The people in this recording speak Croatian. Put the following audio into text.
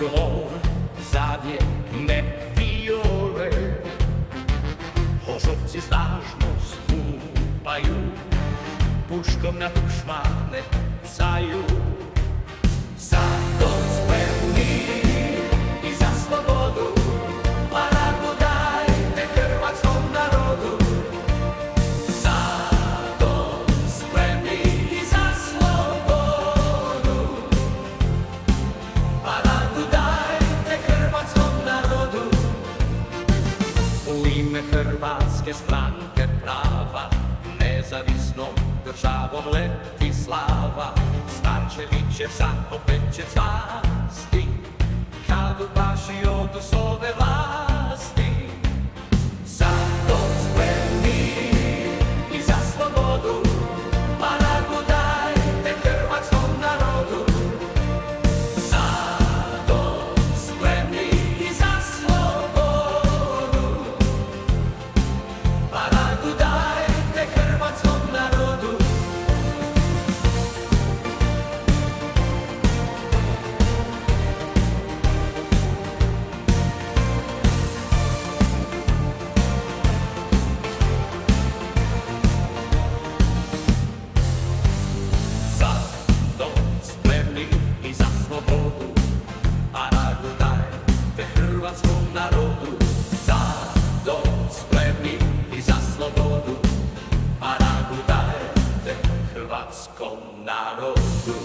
glor zaviekne viole. Hozovci snažno stúpajú, puškom na tušmáne cajú. Za dom spremný i za slobodu, parádu dajte hrvatskom národu. Za dom spremný i za slobodu, parádu dajte hrvatskom národu. U ime hrvatske stranke prava, nezavisnom državom leti slava. Starčevićev sad opet će cvasti, kad upaši odu s ove vlasti. Za dom spremni i za slobodu, parádu dajte hrvatskom narodu. Za dom spremni i za slobodu, parádu dajte hrvatskom narodu. Za dom spremni i za slobodu, parádu dajte hrvatskom narodu. Za dom spremni i za slobodu, parádu dajte hrvatskom narodu.